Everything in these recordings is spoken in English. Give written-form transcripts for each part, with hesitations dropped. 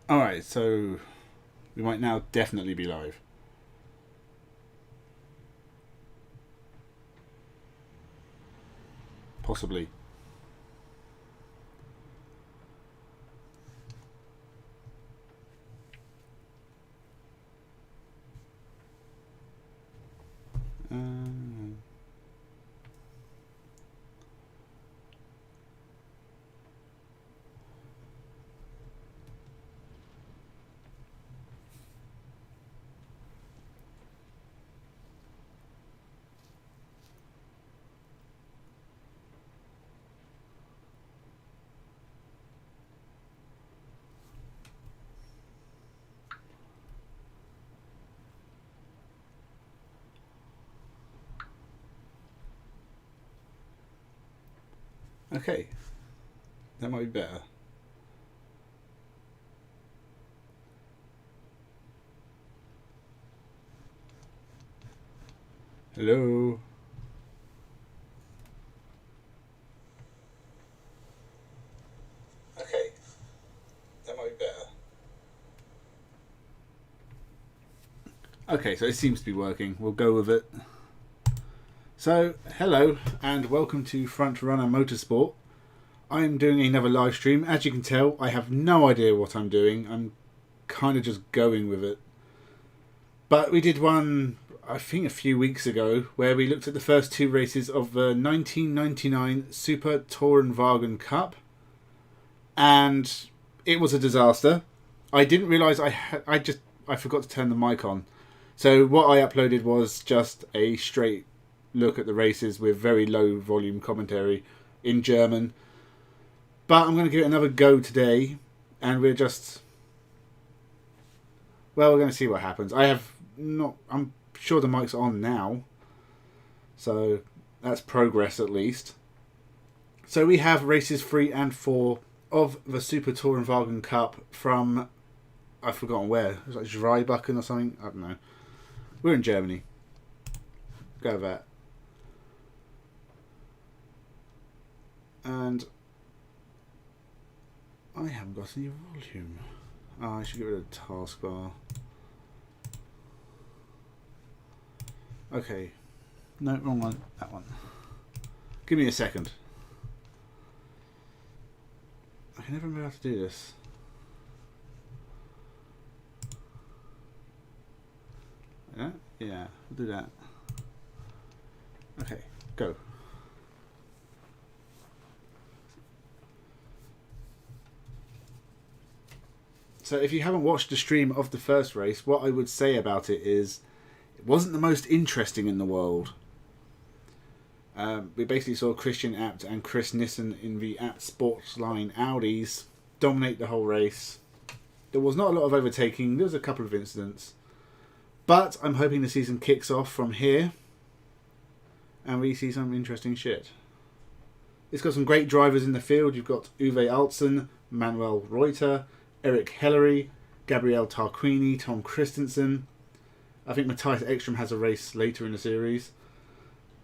Alright, so we might now definitely be live. Possibly. Um, okay, that might be better. Hello? Okay, that might be better. Okay, so it seems to be working. We'll go with it. So, hello and welcome to Front Runner Motorsport. I'm doing another live stream. As you can tell, I have no idea what I'm doing. I'm kind of just going with it. But we did one, I think, a few weeks ago where we looked at the first two races of the 1999 Super TOURENWAGEN Cup. And it was a disaster. I didn't realise I forgot to turn the mic on. So what I uploaded was just a straight look at the races with very low volume commentary in German. But I'm going to give it another go today, and we're going to see what happens. I'm sure the mic's on now, so that's progress at least. So we have races 3 and 4 of the Super TOURENWAGEN Cup from, I've forgotten where. It was like Zweibachen or something. I don't know. We're in Germany. Go with that. And I haven't got any volume. Oh, I should get rid of the taskbar. Okay. No, wrong one. That one. Give me a second. I can never remember how to do this. Yeah? Yeah, we'll do that. Okay, go. So if you haven't watched the stream of the first race, what I would say about it is it wasn't the most interesting in the world. We basically saw Christian Abt and Chris Nissen in the Abt Sportsline Audis dominate the whole race. There was not a lot of overtaking. There was a couple of incidents. But I'm hoping the season kicks off from here and we see some interesting shit. It's got some great drivers in the field. You've got Uwe Altzen, Manuel Reuter, Eric Hellery, Gabriel Tarquini, Tom Christensen. I think Matthias Ekstrom has a race later in the series.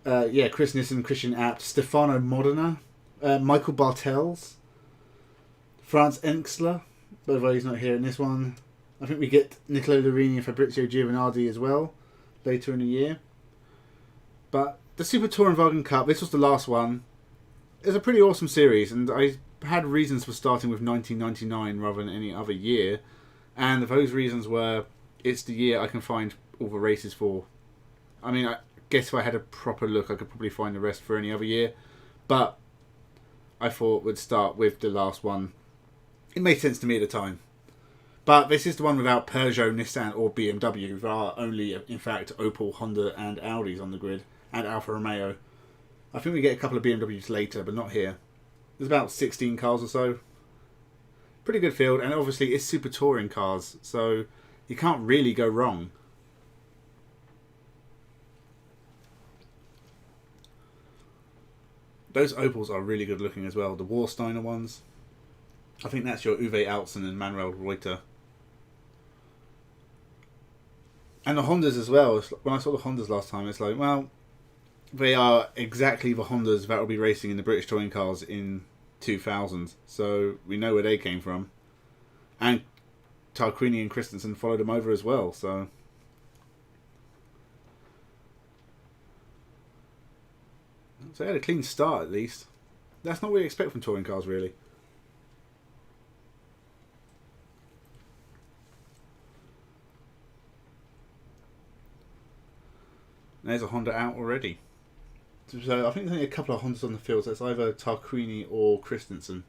Chris Nissen, Christian Abt, Stefano Modena, Michael Bartels, Franz Enxler, although he's not here in this one. I think we get Niccolo Larini and Fabrizio Giovanardi as well later in the year. But the Super TOURENWAGEN Cup, this was the last one. It's a pretty awesome series, and I had reasons for starting with 1999 rather than any other year. And those reasons were, it's the year I can find all the races for. I mean, I guess if I had a proper look, I could probably find the rest for any other year. But I thought we'd start with the last one. It made sense to me at the time. But this is the one without Peugeot, Nissan or BMW. There are only, in fact, Opel, Honda and Audis on the grid. And Alfa Romeo. I think we get a couple of BMWs later, but not here. There's about 16 cars or so. Pretty good field, and obviously it's super touring cars, so you can't really go wrong. Those Opels are really good looking as well. The Warsteiner ones. I think that's your Uwe Altzen and Manuel Reuter. And the Hondas as well. When I saw the Hondas last time, it's like, well, they are exactly the Hondas that will be racing in the British touring cars in 2000. So we know where they came from. And Tarquini and Christensen followed him over as well. So they had a clean start at least. That's not what we expect from touring cars, really. There's a Honda out already. So I think there's only a couple of Hondas on the field. So it's either Tarquini or Christensen.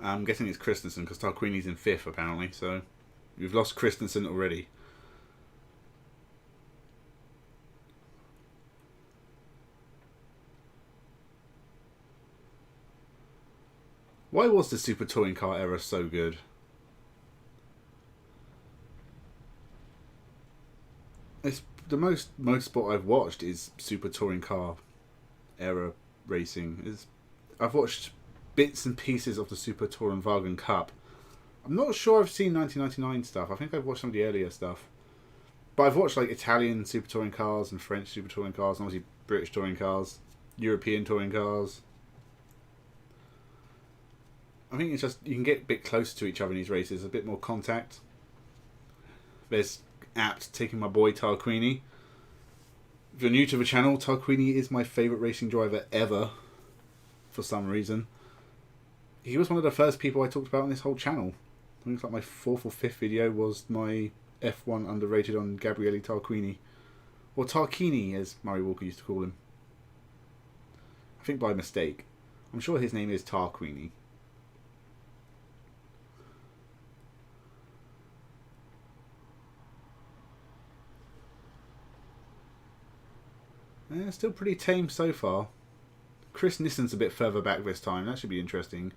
I'm guessing it's Christensen because Tarquini's in 5th apparently. So we've lost Christensen already. Why was the Super Touring Car era so good? It's the most motorsport I've watched is Super Touring Car era racing. I've watched bits and pieces of the Super TOURENWAGEN Cup. I'm not sure I've seen 1999 stuff. I think I've watched some of the earlier stuff. But I've watched like Italian Super Touring Cars and French Super Touring Cars, and obviously British Touring Cars, European Touring Cars. I think it's just you can get a bit closer to each other in these races, a bit more contact. There's Apt taking my boy Tarquini. If you're new to the channel, Tarquini is my favourite racing driver ever, for some reason. He was one of the first people I talked about on this whole channel. I think it's like my 4th or 5th video was my F1 underrated on Gabriele Tarquini. Or Tarquini, as Murray Walker used to call him. I think by mistake. I'm sure his name is Tarquini. Yeah, still pretty tame so far. Chris Nissen's a bit further back this time. That should be interesting.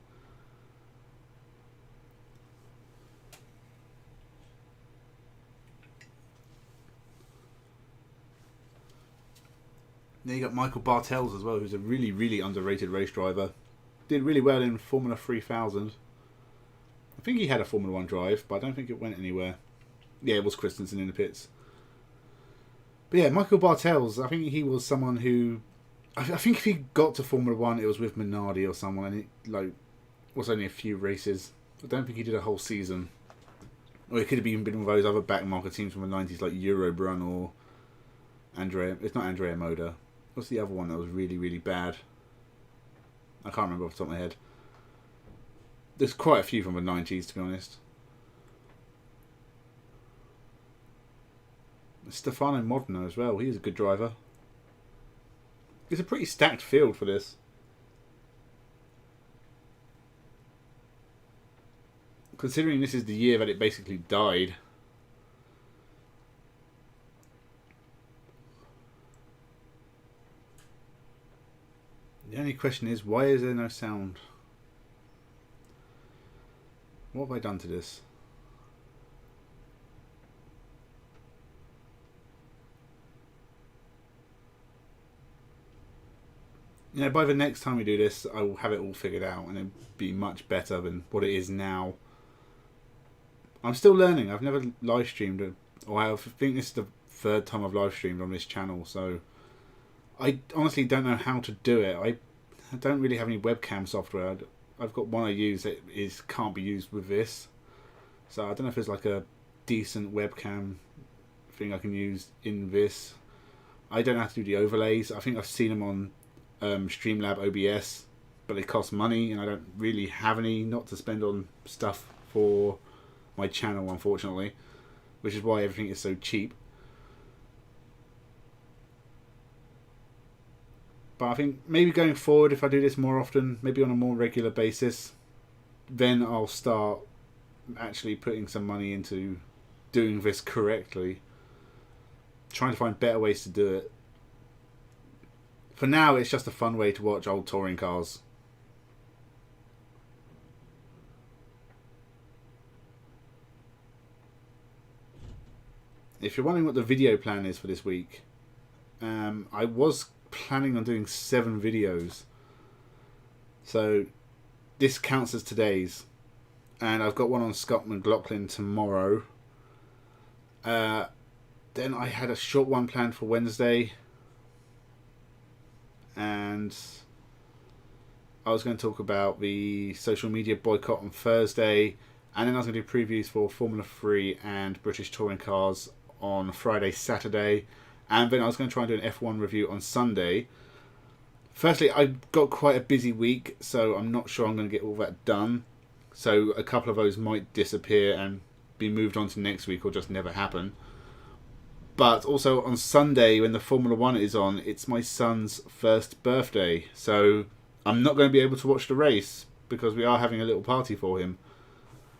Then you got Michael Bartels as well, who's a really, really underrated race driver. Did really well in Formula 3000. I think he had a Formula 1 drive, but I don't think it went anywhere. Yeah, it was Christensen in the pits. But yeah, Michael Bartels, I think he was someone who... I think if he got to Formula 1, it was with Minardi or someone, and it was only a few races. I don't think he did a whole season. Or it could have even been one of those other backmarker teams from the 90s, like Eurobrun or Andrea... It's not Andrea Moda. What's the other one that was really, really bad? I can't remember off the top of my head. There's quite a few from the 90s, to be honest. Stefano Modena as well. He's a good driver. It's a pretty stacked field for this. Considering this is the year that it basically died. The only question is, why is there no sound? What have I done to this? You know, by the next time we do this, I will have it all figured out and it'll be much better than what it is now. I'm still learning. I've never live streamed, or I think this is the 3rd time I've live streamed on this channel, so I honestly don't know how to do it. I don't really have any webcam software. I've got one I use that can't be used with this, so I don't know if there's like a decent webcam thing I can use in this. I don't know how to do the overlays. I think I've seen them on Streamlab OBS, but they cost money and I don't really have any not to spend on stuff for my channel, unfortunately, which is why everything is so cheap. But I think maybe going forward, if I do this more often, maybe on a more regular basis, then I'll start actually putting some money into doing this correctly, trying to find better ways to do it. For now, it's just a fun way to watch old touring cars. If you're wondering what the video plan is for this week, I was planning on doing 7 videos. So this counts as today's. And I've got one on Scott McLaughlin tomorrow. Then I had a short one planned for Wednesday. And I was going to talk about the social media boycott on Thursday, and then I was going to do previews for Formula 3 and British touring cars on Friday, Saturday, and then I was going to try and do an F1 review on Sunday. Firstly, I got quite a busy week, so I'm not sure I'm going to get all that done. So a couple of those might disappear and be moved on to next week or just never happen. But also on Sunday, when the Formula 1 is on, it's my son's first birthday. So I'm not going to be able to watch the race because we are having a little party for him.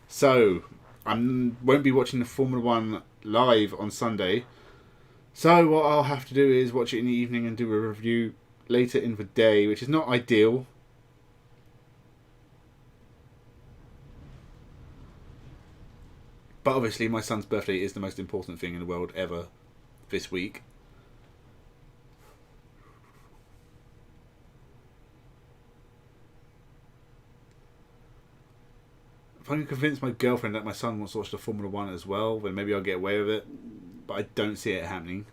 So I won't be watching the Formula 1 live on Sunday. So what I'll have to do is watch it in the evening and do a review later in the day, which is not ideal. But obviously my son's birthday is the most important thing in the world ever this week. If I can convince my girlfriend that my son wants to watch the Formula 1 as well, then maybe I'll get away with it. But I don't see it happening.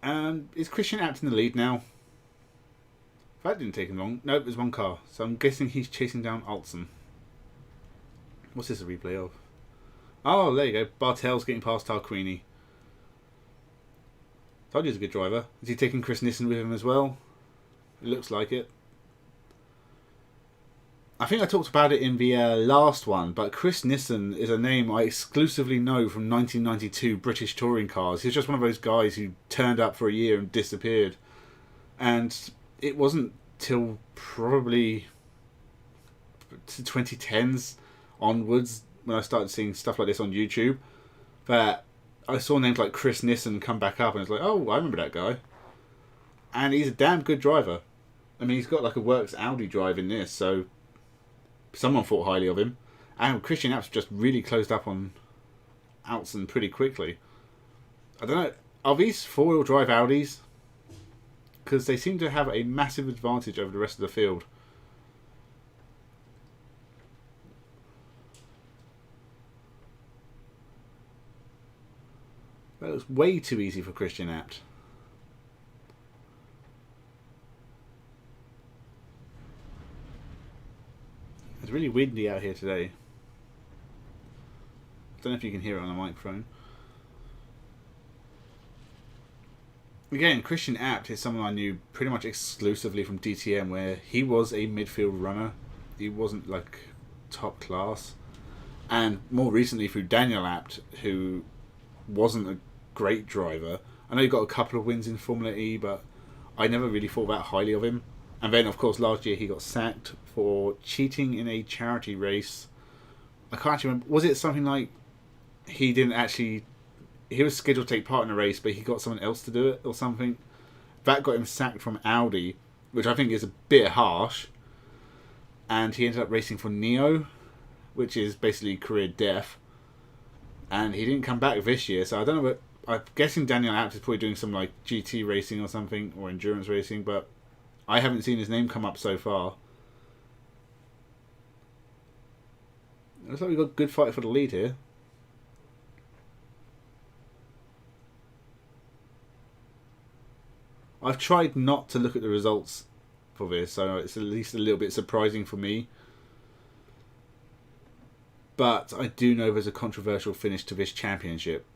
And is Christian Abt in the lead now? That didn't take him long. Nope, there's one car. So I'm guessing he's chasing down Alton. What's this a replay of? Oh, there you go. Bartel's getting past Tarquini. Told you he's a good driver. Is he taking Chris Nissen with him as well? It looks like it. I think I talked about it in the last one, but Chris Nissen is a name I exclusively know from 1992 British touring cars. He's just one of those guys who turned up for a year and disappeared. And it wasn't till probably the 2010s onwards, when I started seeing stuff like this on YouTube, that I saw names like Chris Nissen come back up, and it's like, oh, I remember that guy. And he's a damn good driver. I mean, he's got like a works Audi drive in this, so someone thought highly of him. And Christian Apps just really closed up on Alton pretty quickly. I don't know, are these four-wheel drive Audis? Because they seem to have a massive advantage over the rest of the field. That was way too easy for Christian Abt. It's really windy out here today. I don't know if you can hear it on the microphone. Again, Christian Abt is someone I knew pretty much exclusively from DTM, where he was a midfield runner. He wasn't like top class. And more recently through Daniel Abt, who wasn't a great driver. I know he got a couple of wins in Formula E, but I never really thought that highly of him. And then, of course, last year he got sacked for cheating in a charity race. I can't actually remember. Was it something like he didn't actually... He was scheduled to take part in a race, but he got someone else to do it or something? That got him sacked from Audi, which I think is a bit harsh. And he ended up racing for Neo, which is basically career death. And he didn't come back this year, so I don't know what... I'm guessing Daniel Abt is probably doing some like GT racing or something, or endurance racing, but I haven't seen his name come up so far. Looks like we've got a good fight for the lead here. I've tried not to look at the results for this, so it's at least a little bit surprising for me. But I do know there's a controversial finish to this championship,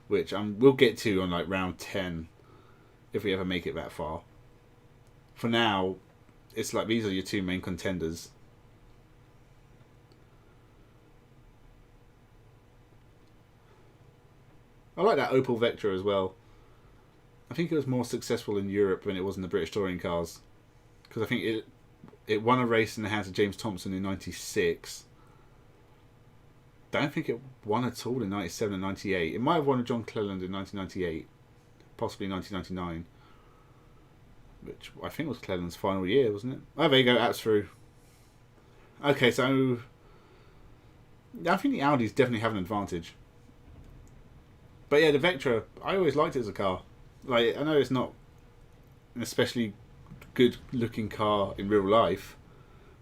which we'll get to on like round 10 if we ever make it that far. For now, it's like these are your two main contenders. I like that Opel Vectra as well. I think it was more successful in Europe than it was in the British touring cars, because I think it won a race in the hands of James Thompson in '96. Don't think it won at all in '97 and '98. It might have won a John Cleland in 1998, possibly 1999, which I think was Cleland's final year, wasn't it? Oh, there you go, App's through. Okay, so I think the Audis definitely have an advantage. But yeah, the Vectra, I always liked it as a car. Like, I know it's not an especially good looking car in real life,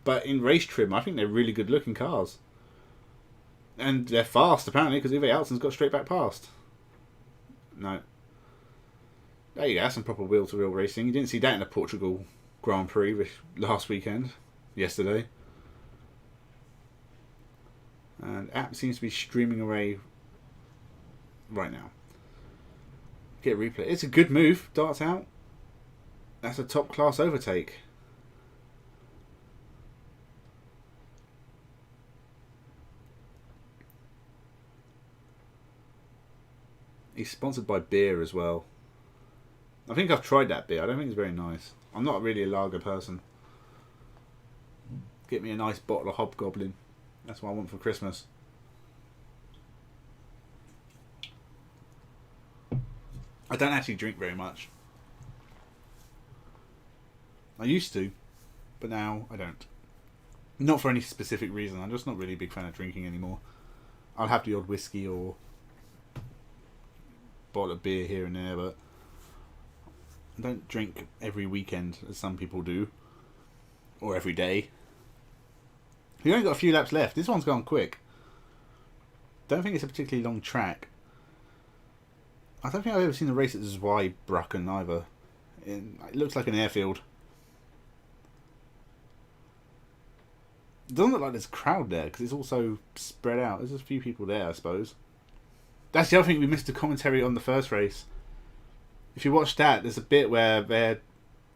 but in race trim, I think they're really good looking cars. And they're fast, apparently, because Uwe Alton's got straight back past. No. There you go, that's some proper wheel-to-wheel racing. You didn't see that in the Portugal Grand Prix last weekend, yesterday. And app seems to be streaming away right now. Get a replay. It's a good move. Darts out. That's a top class overtake. He's sponsored by beer as well. I think I've tried that beer. I don't think it's very nice. I'm not really a lager person. Get me a nice bottle of Hobgoblin. That's what I want for Christmas. I don't actually drink very much. I used to, but now I don't. Not for any specific reason. I'm just not really a big fan of drinking anymore. I'll have the odd whiskey or bottle of beer here and there, but I don't drink every weekend as some people do, or every day. We've only got a few laps left. This one's gone quick. Don't think it's a particularly long track. I don't think I've ever seen a race at Zweibrücken either. It looks like an airfield. It doesn't look like there's a crowd there because it's also spread out. There's a few people there, I suppose. That's the other thing, we missed the commentary on the first race. If you watch that, there's a bit where they're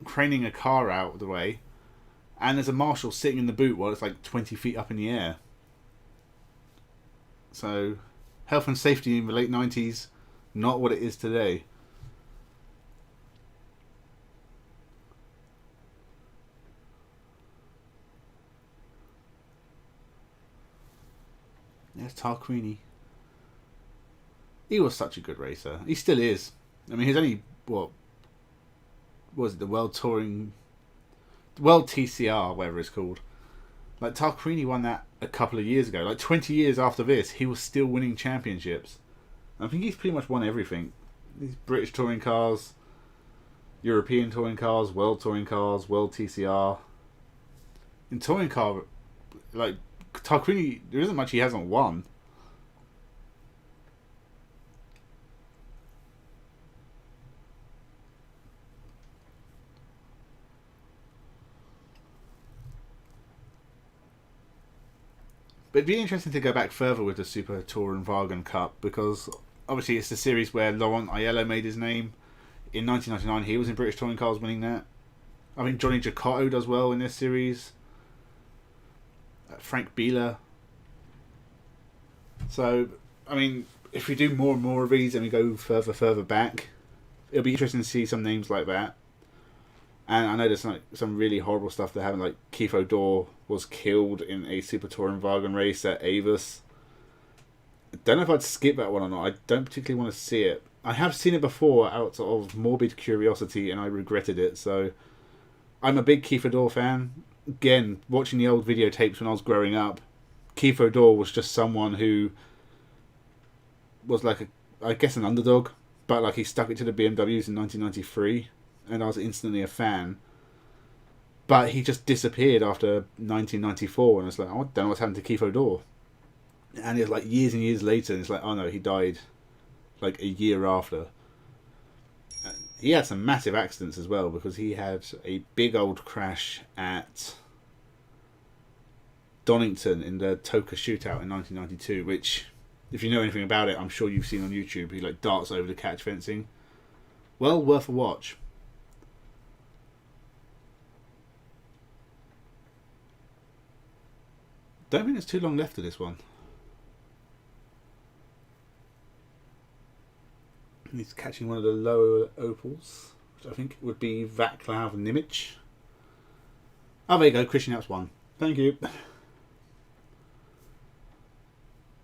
craning a car out of the way and there's a marshal sitting in the boot while it's like 20 feet up in the air. So, health and safety in the late 90s, not what it is today. There's Tarquini. He was such a good racer. He still is. I mean, he's only, what was it, the World Touring, World TCR, whatever it's called. Like, Tarquini won that a couple of years ago. Like, 20 years after this, he was still winning championships. I think he's pretty much won everything. These British touring cars, European touring cars, World touring cars, World TCR. In touring car, like, Tarquini, there isn't much he hasn't won. But it'd be interesting to go back further with the Super TOURENWAGEN Cup because obviously it's the series where Laurent Aiello made his name. In 1999 he was in British touring cars winning that. I think Johnny Giacotto does well in this series. Frank Bieler. So, I mean, if we do more and more of these and we go further back, it'll be interesting to see some names like that. And I know there's like some really horrible stuff that happened, like Keith O'Dore was killed in a Super TOURENWAGEN race at Avis. I don't know if I'd skip that one or not. I don't particularly want to see it. I have seen it before out of morbid curiosity and I regretted it. So I'm a big Keith O'Dore fan. Again, watching the old videotapes when I was growing up, Keith O'Dore was just someone who was like, I guess, an underdog. But like he stuck it to the BMWs in 1993. And I was instantly a fan. But he just disappeared after 1994. And it's like, I don't know what's happened to Keith O'Dore. And it's like years and years later. And it's like, oh no, he died like a year after. He had some massive accidents as well. Because he had a big old crash at Donington in the Toka shootout in 1992. Which, if you know anything about it, I'm sure you've seen on YouTube. He like darts over the catch fencing. Well, worth a watch. Don't think there's too long left of this one. He's catching one of the lower opals, which I think would be Vaclav Nimic. Oh, there you go. Christian Apps won. Thank you.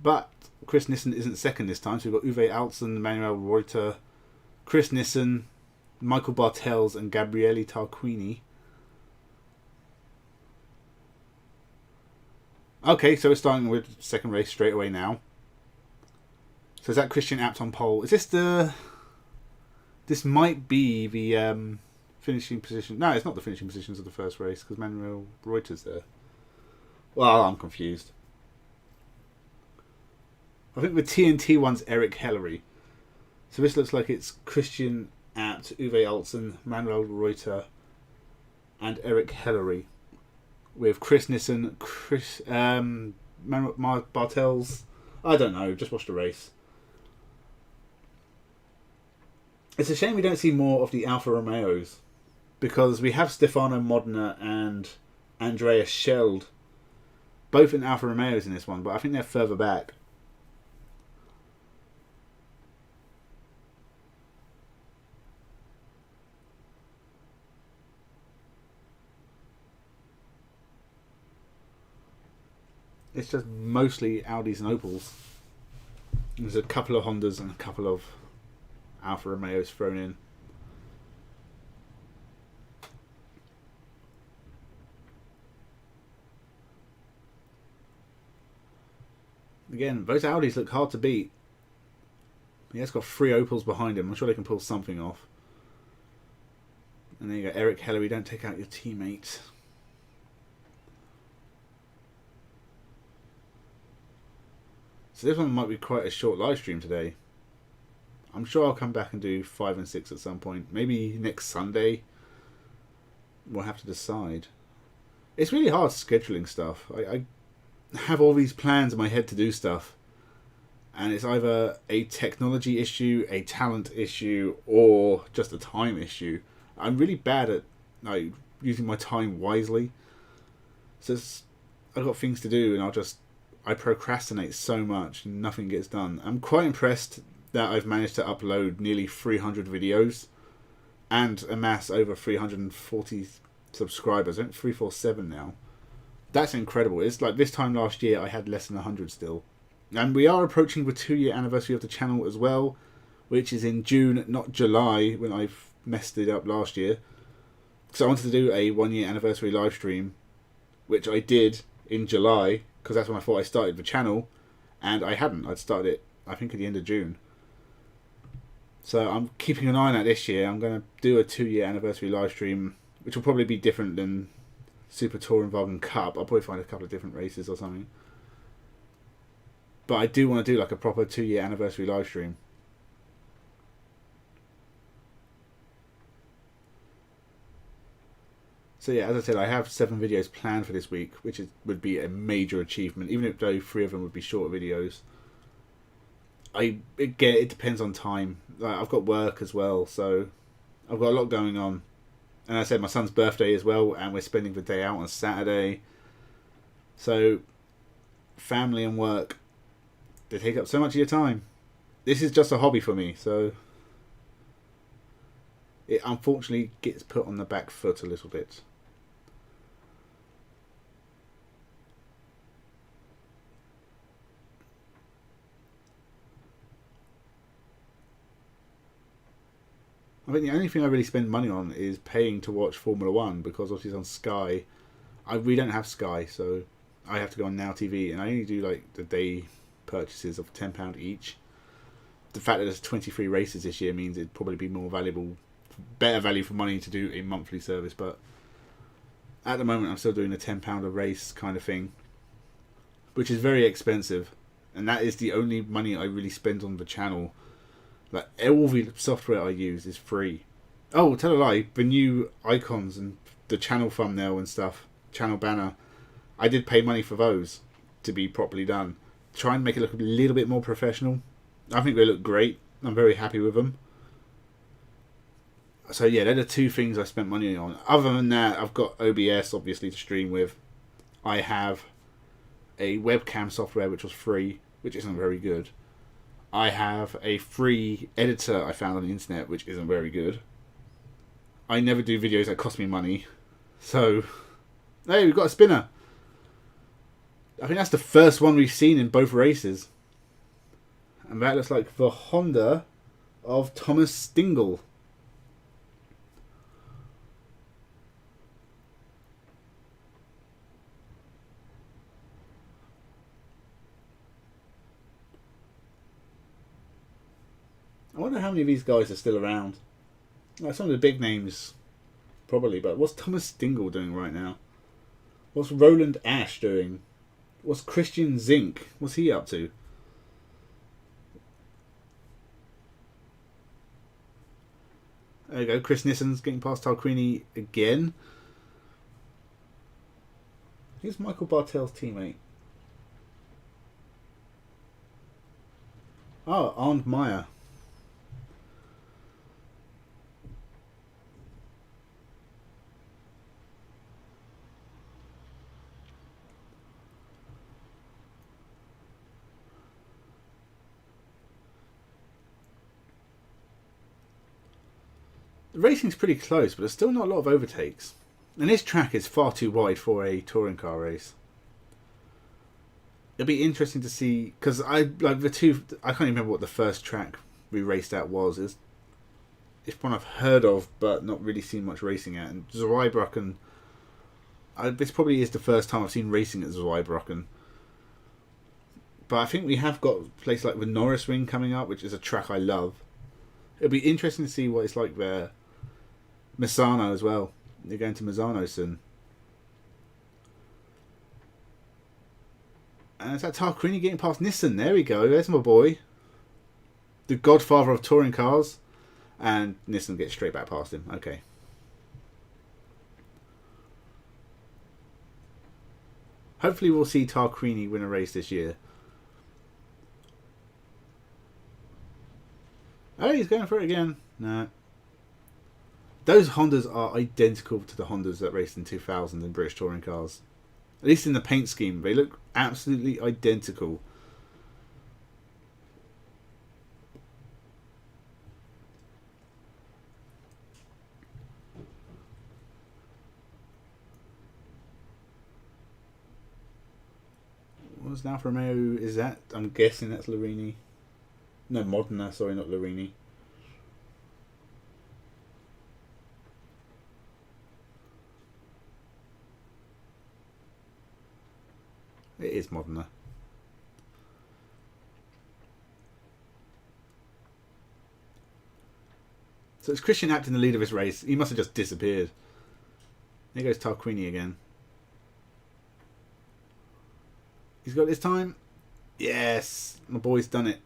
But Chris Nissen isn't second this time, so we've got Uwe Altzen, Manuel Reuter, Chris Nissen, Michael Bartels, and Gabriele Tarquini. Okay, so we're starting with second race straight away now. So is that Christian Apps on pole? Is this the... This might be the finishing position. No, it's not the finishing positions of the first race because Manuel Reuter's there. Well, I'm confused. I think the TNT one's Eric Hellery. So this looks like it's Christian Apps, Uwe Altzen, Manuel Reuter, and Eric Hellery, with Chris Nissen, Bartels. I don't know. Just watch the race. It's a shame we don't see more of the Alfa Romeos, because we have Stefano Modena and Andreas Scheld, both in Alfa Romeos in this one, but I think they're further back. It's just mostly Audis and Opels. There's a couple of Hondas and a couple of Alfa Romeos thrown in. Again, those Audis look hard to beat. He has got 3 Opels behind him. I'm sure they can pull something off. And there you go, Eric Hellery, don't take out your teammate. So this one might be quite a short live stream today. I'm sure I'll come back and do 5 and 6 at some point. Maybe next Sunday. We'll have to decide. It's really hard scheduling stuff. I have all these plans in my head to do stuff, and it's either a technology issue, a talent issue, or just a time issue. I'm really bad at using my time wisely. So I've got things to do, and I procrastinate so much and nothing gets done. I'm quite impressed that I've managed to upload nearly 300 videos and amass over 340 subscribers. I think 347 now. That's incredible. It's like this time last year I had less than 100 still. And we are approaching the 2-year anniversary of the channel as well, which is in June, not July, when I messed it up last year. So I wanted to do a 1-year anniversary live stream, which I did in July, because that's when I thought I started the channel, and I hadn't. I'd started it, I think, at the end of June. So I'm keeping an eye on that this year. I'm going to do a 2-year anniversary live stream, which will probably be different than Super TOURENWAGEN Cup. I'll probably find a couple of different races or something. But I do want to do like a proper 2-year anniversary live stream. So yeah, as I said, I have 7 videos planned for this week, which would be a major achievement, even if though 3 of them would be short videos. It depends on time. I've got work as well, so I've got a lot going on. And I said my son's birthday as well, and we're spending the day out on Saturday. So family and work, they take up so much of your time. This is just a hobby for me, so it unfortunately gets put on the back foot a little bit. I think the only thing I really spend money on is paying to watch Formula 1, because obviously it's on Sky. We don't have Sky, so I have to go on Now TV, and I only do like the day purchases of £10 each. The fact that there's 23 races this year means it'd probably be more valuable, better value for money to do a monthly service, but at the moment I'm still doing a £10 a race kind of thing, which is very expensive, and that is the only money I really spend on the channel. Like, all the software I use is free. Oh, tell a lie, the new icons and the channel thumbnail and stuff, channel banner, I did pay money for those to be properly done. Try and make it look a little bit more professional. I think they look great. I'm very happy with them. So yeah, they're the 2 things I spent money on. Other than that, I've got OBS obviously to stream with. I have a webcam software which was free, which isn't very good. I have a free editor I found on the internet, which isn't very good. I never do videos that cost me money. So, hey, we've got a spinner. I think that's the first one we've seen in both races. And that looks like the Honda of Thomas Stingle. I wonder how many of these guys are still around. Like, some of the big names, probably, but what's Thomas Stingle doing right now? What's Roland Ash doing? What's Christian Zink? What's he up to? There you go, Chris Nissen's getting past Tarquini again. Who's Michael Bartel's teammate? Oh, Arndt Meyer. The racing's pretty close, but there's still not a lot of overtakes. And this track is far too wide for a touring car race. It'll be interesting to see, because I can't even remember what the first track we raced at was. It's one I've heard of, but not really seen much racing at. And Zweibrücken, this probably is the first time I've seen racing at Zweibrücken. But I think we have got a place like the Norris Ring coming up, which is a track I love. It'll be interesting to see what it's like there. Misano as well. They're going to Misano soon. And it's that Tarquini getting past Nissan. There we go. There's my boy. The godfather of touring cars. And Nissan gets straight back past him. Okay. Hopefully we'll see Tarquini win a race this year. Oh, he's going for it again. No. Those Hondas are identical to the Hondas that raced in 2000 in British touring cars. At least in the paint scheme, they look absolutely identical. What was Alfa Romeo? Is that? I'm guessing that's Larini. No, Modena. Sorry, not Larini. It is Modena. So it's Christian Abt in the lead of this race. He must have just disappeared. There goes Tarquini again. He's got this time. Yes, my boy's done it.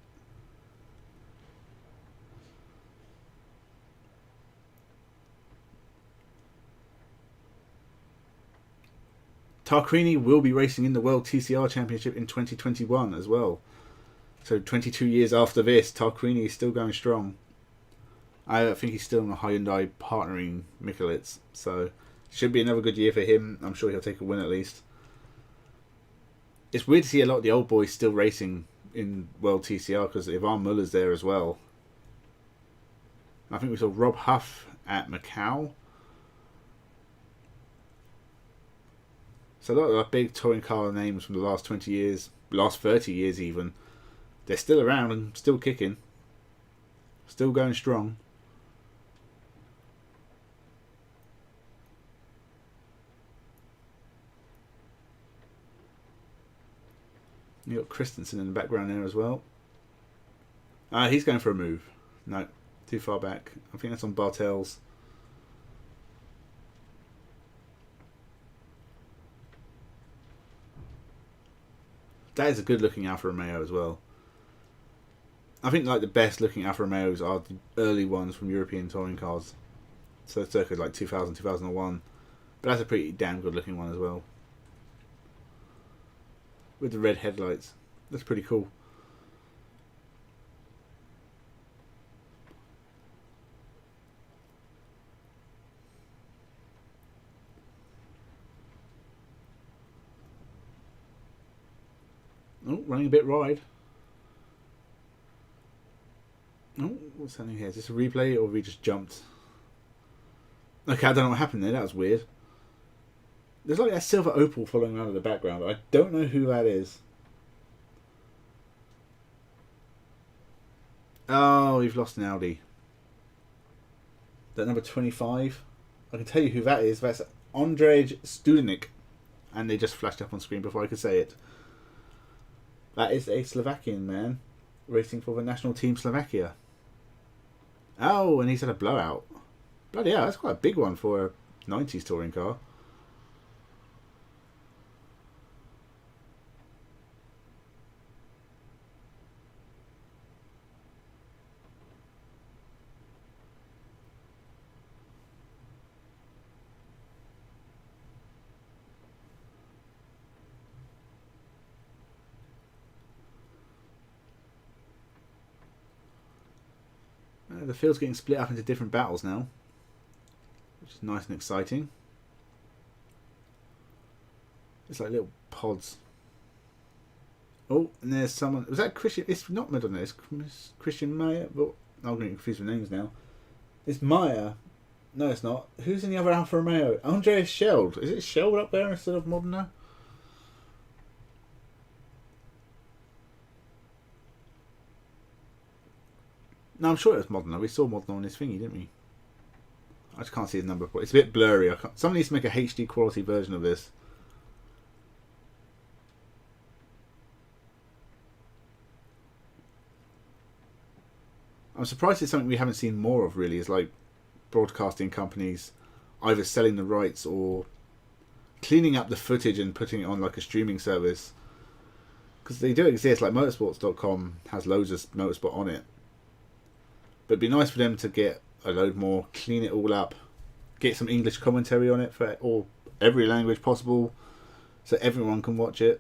Tarquini will be racing in the World TCR Championship in 2021 as well. So 22 years after this, Tarquini is still going strong. I think he's still in a Hyundai partnering Michelitz. So should be another good year for him. I'm sure he'll take a win at least. It's weird to see a lot of the old boys still racing in World TCR because Ivan Muller's there as well. I think we saw Rob Huff at Macau. So a lot of the big touring car names from the last 20 years, last 30 years even, they're still around and still kicking. Still going strong. You got Christensen in the background there as well. He's going for a move. No, too far back. I think that's on Bartel's. That is a good looking Alfa Romeo as well. I think like the best looking Alfa Romeos are the early ones from European touring cars. So circa like 2000, 2001. But that's a pretty damn good looking one as well. With the red headlights. That's pretty cool. Oh, running a bit wide. Oh, what's happening here? Is this a replay or have we just jumped? Okay, I don't know what happened there. That was weird. There's like a silver Opel following around in the background. I don't know who that is. Oh, we've lost an Audi. That number 25. I can tell you who that is. That's Ondrej Studenik. And they just flashed up on screen before I could say it. That is a Slovakian man racing for the national team Slovakia. Oh, and he's had a blowout. Bloody hell, that's quite a big one for a 90s touring car. The field's getting split up into different battles now, which is nice and exciting. It's like little pods. Oh, and there's someone. Was that Christian? It's not Madonna. It's Christian Meyer. But I'm getting confused with names now. It's Meyer. No, it's not. Who's in the other Alfa Romeo? Andreas Scheld. Is it Scheld up there instead of Modena? No, I'm sure it was Modena. We saw Modena on his thingy, didn't we? I just can't see his number. It's a bit blurry. Someone needs to make a HD quality version of this. I'm surprised it's something we haven't seen more of, really, is like broadcasting companies either selling the rights or cleaning up the footage and putting it on like a streaming service. Because they do exist, like motorsports.com has loads of motorsport on it. But it'd be nice for them to get a load more, clean it all up, get some English commentary on it for all every language possible so everyone can watch it.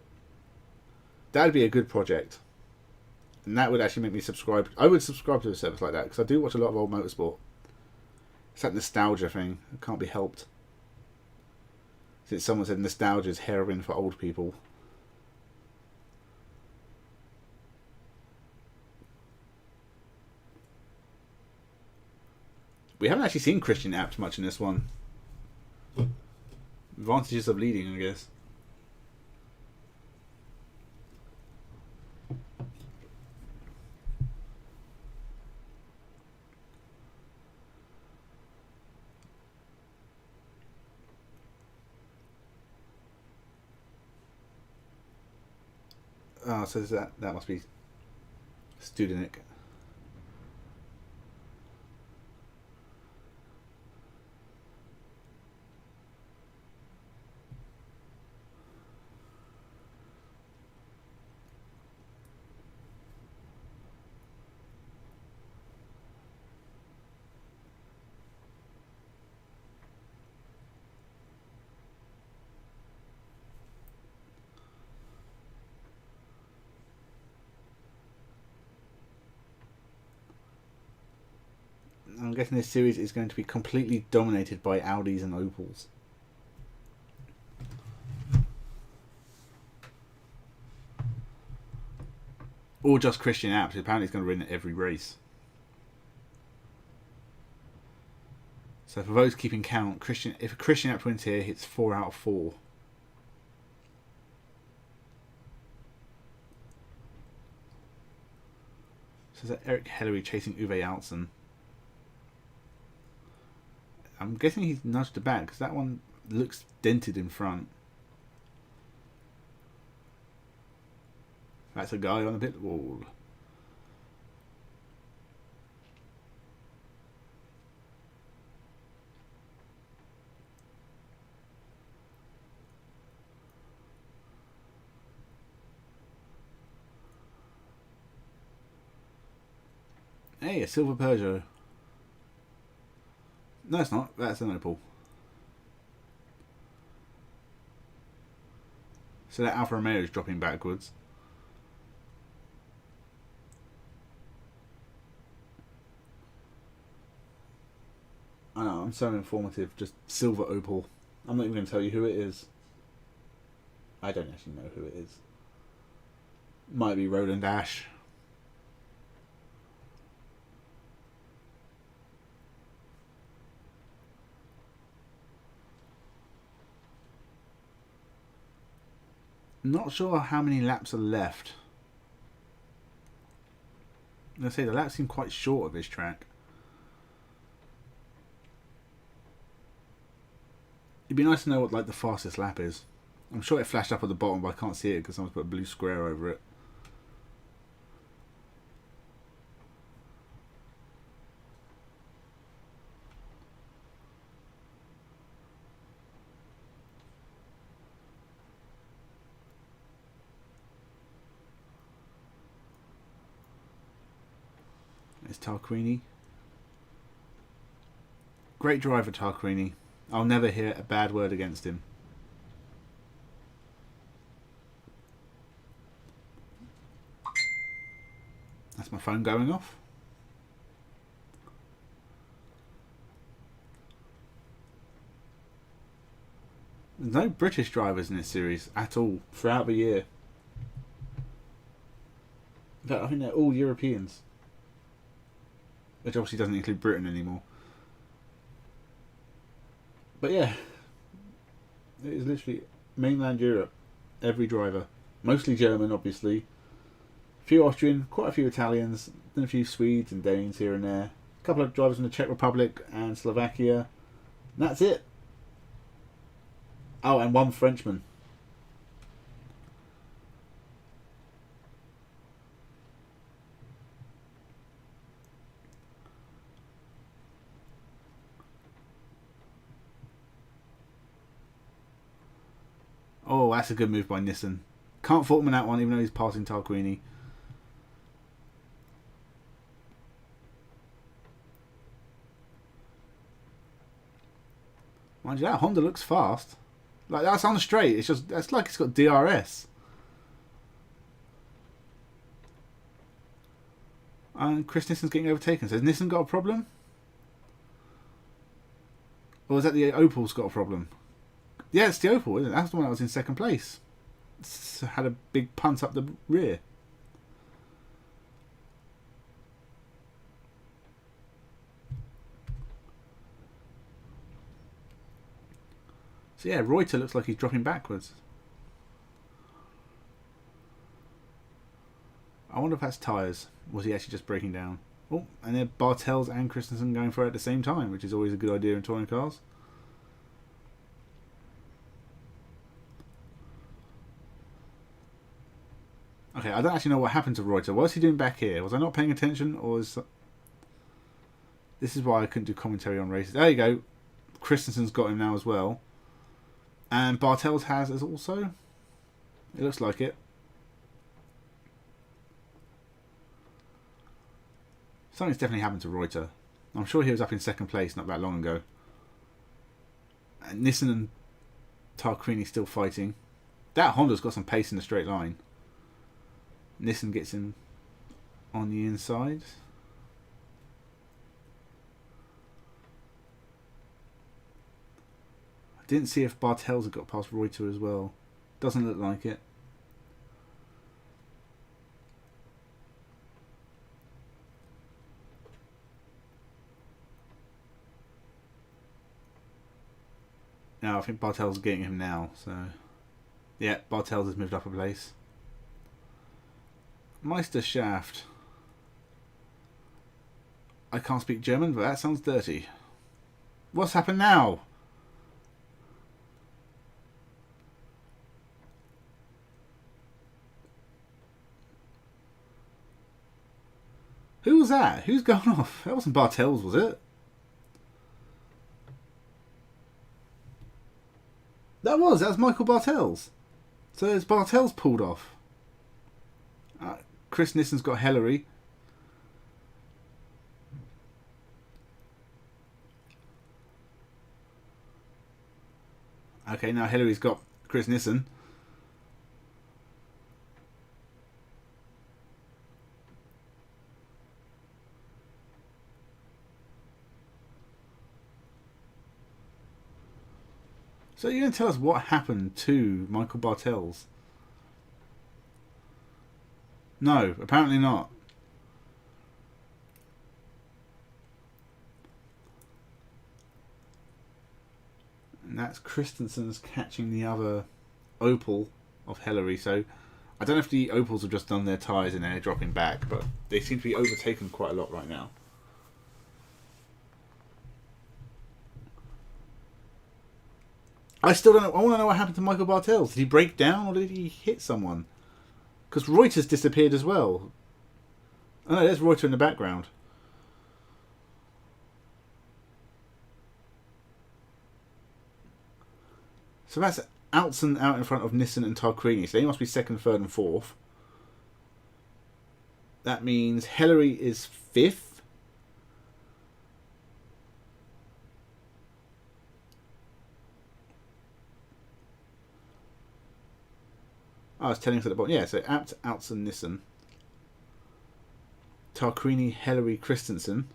That'd be a good project. And that would actually make me subscribe. I would subscribe to a service like that because I do watch a lot of old motorsport. It's that nostalgia thing. It can't be helped. Since someone said nostalgia is heroin for old people. We haven't actually seen Christian Abt much in this one. Advantages of leading, I guess. Oh, so that must be Studenik. I'm guessing this series is going to be completely dominated by Audis and Opels. Or just Christian Abt, who apparently is going to win every race. So for those keeping count, if Christian Abt wins here, it's 4 out of 4. So is that Eric Hellery chasing Uwe Altzen? I'm guessing he's nudged the back because that one looks dented in front. That's a guy on the pit wall. Hey, a silver Peugeot. No, it's not. That's an Opel. So that Alfa Romeo is dropping backwards. I know, I'm so informative. Just silver Opel. I'm not even going to tell you who it is. I don't actually know who it is. Might be Roland Ash. Not sure how many laps are left. I'm going to say the laps seem quite short of this track. It'd be nice to know what like the fastest lap is. I'm sure it flashed up at the bottom, but I can't see it because someone's put a blue square over it. It's Tarquini. Great driver, Tarquini. I'll never hear a bad word against him. That's my phone going off. There's no British drivers in this series at all throughout the year. In fact, I think they're all Europeans. Which obviously doesn't include Britain anymore. But yeah, it is literally mainland Europe. Every driver. Mostly German, obviously. A few Austrian, quite a few Italians, then a few Swedes and Danes here and there. A couple of drivers from the Czech Republic and Slovakia. And that's it. Oh, and one Frenchman. Oh, that's a good move by Nissen. Can't fault him on that one, even though he's passing Tarquini. Mind you, that Honda looks fast. Like, that's on the straight. It's just, that's like it's got DRS. And Chris Nissen's getting overtaken. So has Nissen got a problem? Or is that the Opal's got a problem? Yeah, it's the Opal, isn't it? That's the one that was in second place. It's had a big punt up the rear. So yeah, Reuter looks like he's dropping backwards. I wonder if that's tyres. Was he actually just breaking down? Oh, and then Bartels and Christensen going for it at the same time, which is always a good idea in touring cars. Okay, I don't actually know what happened to Reuter. What was he doing back here? Was I not paying attention, or is... This is why I couldn't do commentary on races. There you go. Christensen's got him now as well. And Bartels has as also. It looks like it. Something's definitely happened to Reuter. I'm sure he was up in second place not that long ago. And Nissen and Tarquini still fighting. That Honda's got some pace in the straight line. Nissen gets him on the inside. I didn't see if Bartels had got past Reuter as well. Doesn't look like it. No, I think Bartels is getting him now. So, yeah, Bartels has moved up a place. Meisterschaft. I can't speak German, but that sounds dirty. What's happened now? Who was that? Who's gone off? That wasn't Bartels, was it? That was Michael Bartels. So it's Bartels pulled off. Chris Nissen's got Hillary. Okay, now Hillary's got Chris Nissen. So you're going to tell us what happened to Michael Bartels? No, apparently not. And that's Christensen's catching the other Opal of Hillary. So I don't know if the Opals have just done their tyres and they're dropping back, but they seem to be overtaken quite a lot right now. I still don't know. I want to know what happened to Michael Bartels. Did he break down or did he hit someone? Because Reuter's disappeared as well. Oh no, there's Reuter in the background. So that's Altson out in front of Nissen and Tarquini. So they must be second, third and fourth. That means Hillary is fifth. I was telling you at the bottom. Yeah, so Abt, Altson, Nissen. Tarquini, Hillary, Christensen.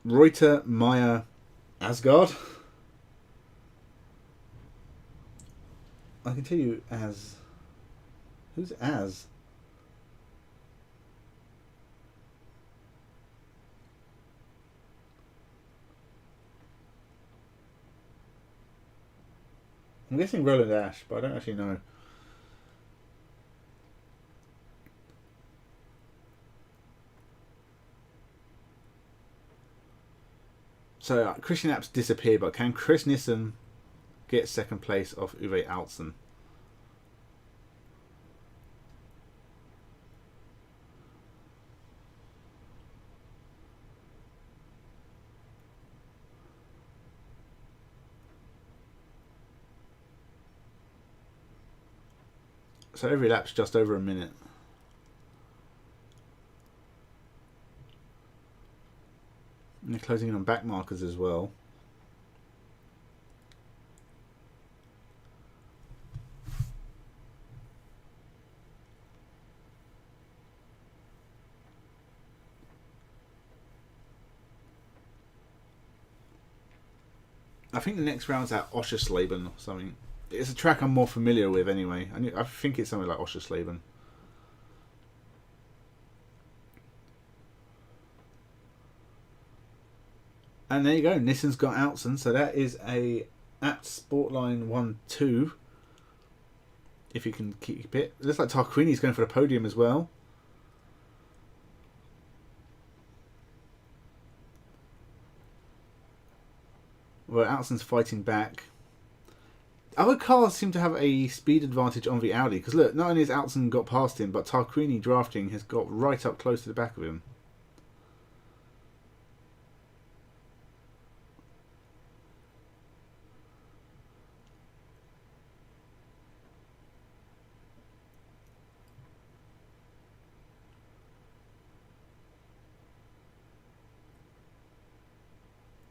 Reuter, Meyer, Asgard. I can tell you as... Who's As? I'm guessing Roland Ash, but I don't actually know. So Christian Apps disappeared, but can Chris Nissen get second place off Uwe Altzen? So every lap's just over a minute. And they're closing in on back markers as well. I think the next round's at Oschersleben or something. It's a track I'm more familiar with anyway. I think it's something like Oschersleben. And there you go. Nissen's got Altzen. So that is a Apt Sportline 1-2. If you can keep it. It looks like Tarquini's going for the podium as well. Well, Altzen's fighting back. Other cars seem to have a speed advantage on the Audi. Because look, not only has Altzen got past him, but Tarquini drafting has got right up close to the back of him.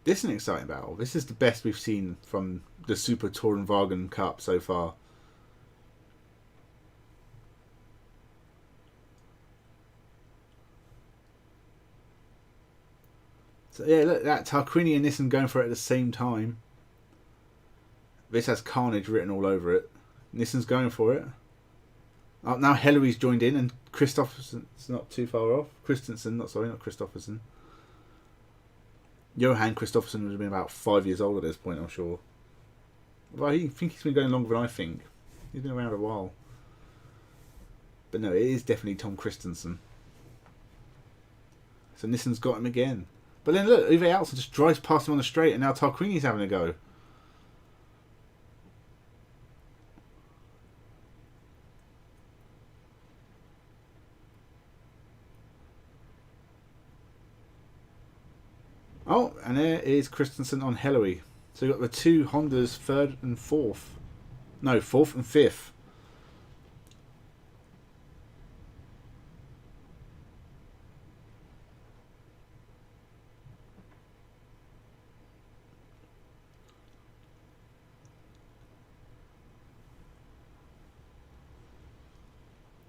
This is an exciting battle. This is the best we've seen from the Super Tourenwagen Cup so far. So yeah, look at that. Tarquini and Nissen going for it at the same time. This has Carnage written all over it. Nissen's going for it. Oh, now Hellery's joined in and Kristoffersen's not too far off. Not Kristoffersen. Johan Kristoffersen would have been about 5 years old at this point, I'm sure. Well, I think he's been going longer than I think. He's been around a while. But no, it is definitely Tom Christensen. So Nissen's got him again. But then look, Uwe Altzen just drives past him on the straight and now Tarquini's having a go. Oh, and there is Christensen on Hellery. So you've got the two Hondas, third and fourth. No, fourth and fifth.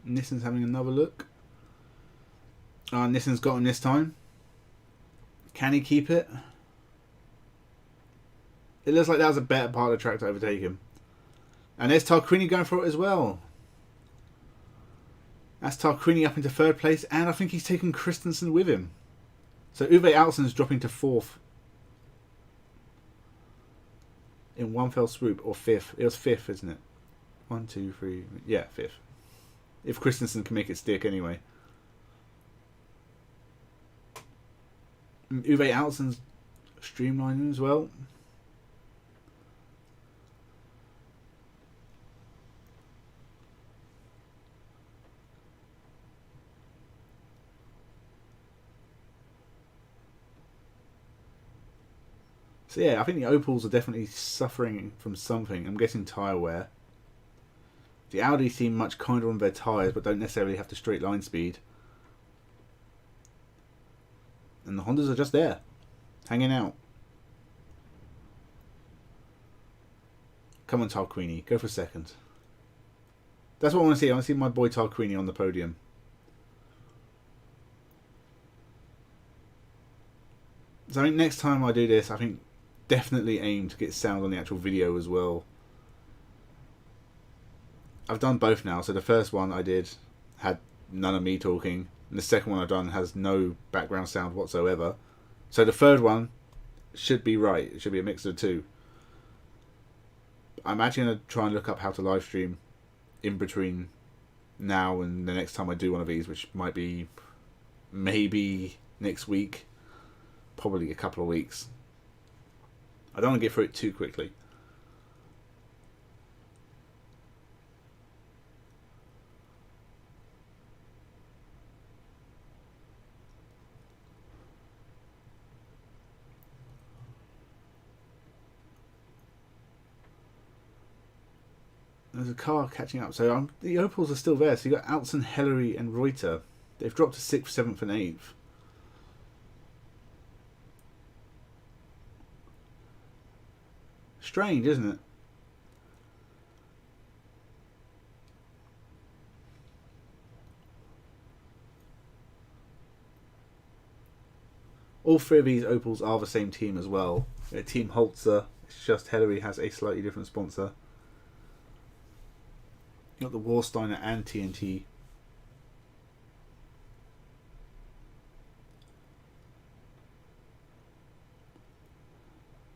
Nissen's having another look. Nissen's got him this time. Can he keep it? It looks like that was a better part of the track to overtake him. And there's Tarquini going for it as well. That's Tarquini up into third place. And I think he's taken Christensen with him. So Uwe Altzen's dropping to fourth. In one fell swoop. Or fifth. It was fifth, isn't it? 1, 2, 3. Yeah, fifth. If Christensen can make it stick anyway. Uwe Altzen's streamlining as well. So yeah, I think the Opels are definitely suffering from something. I'm guessing tyre wear. The Audi seem much kinder on their tyres, but don't necessarily have the straight line speed. And the Hondas are just there, hanging out. Come on, Tarquini, go for second. That's what I want to see. I want to see my boy Tarquini on the podium. So I think next time I do this, I think definitely aim to get sound on the actual video as well. I've done both now. So the first one I did had none of me talking, and the second one I've done has no background sound whatsoever. So the third one should be right. It should be a mix of the two. I'm actually going to try and look up how to live stream in between now and the next time I do one of these, which might be maybe next week, probably a couple of weeks. I don't want to get through it too quickly. There's a car catching up. So the Opals are still there. So you got Altson, Hellery and Reuter. They've dropped to 6th, 7th and 8th. Strange, isn't it? All three of these Opals are the same team as well. They're Team Holzer. It's just Hellery has a slightly different sponsor. You got the Warsteiner and TNT.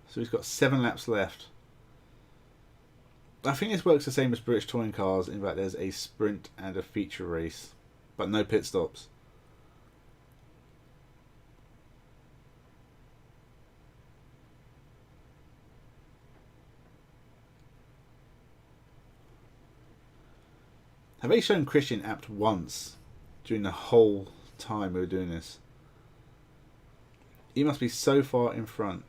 So he's got 7 laps left. I think this works the same as British Touring Cars in that there's a sprint and a feature race, but no pit stops. Have they shown Christian Abt once during the whole time we were doing this? He must be so far in front.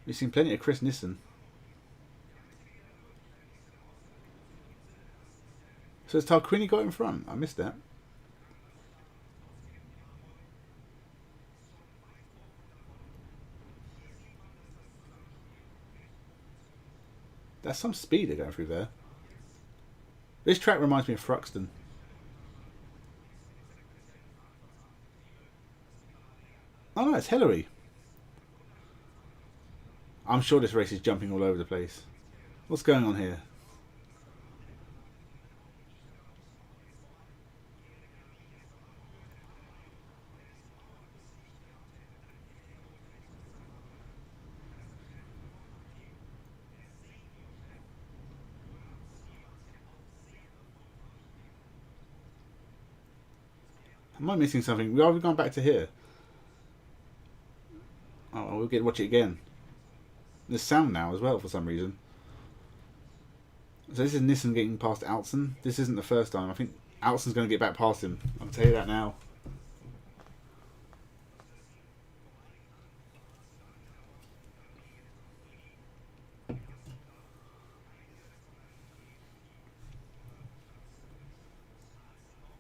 We've seen plenty of Chris Nissen. So has Tarquini got in front? I missed that. That's some speed they're going through there. This track reminds me of Thruxton. Oh no, it's Hellery. I'm sure this race is jumping all over the place. What's going on here? Am I missing something? Are we going back to here? Oh, we'll get to watch it again. There's sound now as well for some reason. So this is Nissen getting past Altson. This isn't the first time. I think Altson's going to get back past him. I'll tell you that now.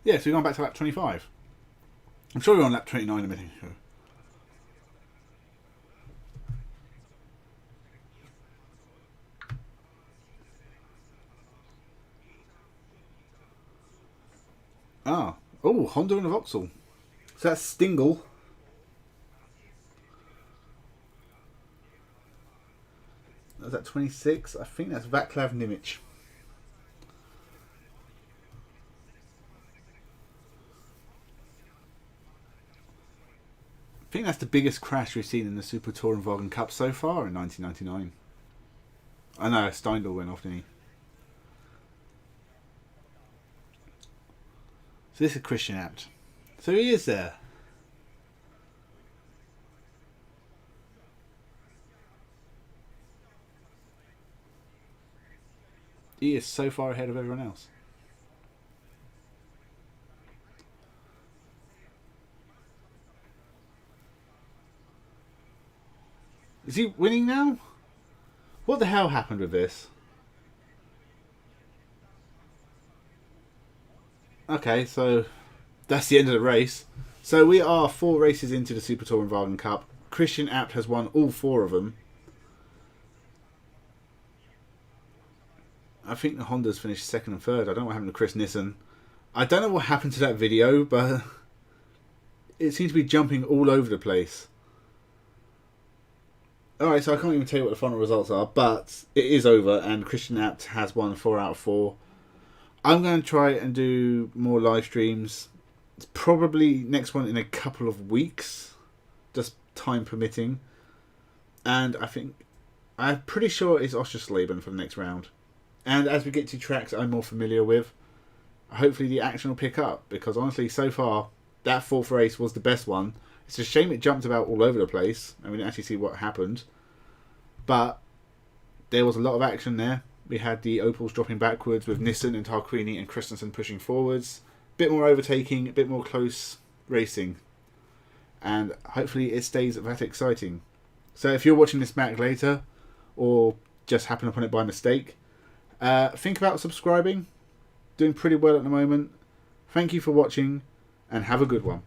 Yeah, so we're going back to lap 25. I'm sure we're on lap 29 a minute ago. Ah. Oh, Honda and a Vauxhall. So that's Stingle. Was that 26? I think that's Vaclav Nimic. I think that's the biggest crash we've seen in the Super Tourenwagen Cup so far in 1999. I know, Steindl went off, didn't he? So this is Christian Abt. So he is there. He is so far ahead of everyone else. Is he winning now? What the hell happened with this? Okay, so that's the end of the race. So we are 4 races into the Super Tourenwagen Cup. Christian Abt has won all 4 of them. I think the Hondas finished second and third. I don't know what happened to Chris Nissen. I don't know what happened to that video, but it seems to be jumping all over the place. Alright, so I can't even tell you what the final results are, but it is over and Christian Abt has won 4 out of 4. I'm going to try and do more live streams. It's probably next one in a couple of weeks, just time permitting. And I'm pretty sure it's Oschersleben for the next round. And as we get to tracks I'm more familiar with, hopefully the action will pick up. Because honestly, so far, that 4th race was the best one. It's a shame it jumped about all over the place and we didn't actually see what happened. But there was a lot of action there. We had the Opals dropping backwards with Nissen and Tarquini and Christensen pushing forwards. A bit more overtaking, a bit more close racing. And hopefully it stays that exciting. So if you're watching this back later, or just happened upon it by mistake, think about subscribing. Doing pretty well at the moment. Thank you for watching, and have a good one.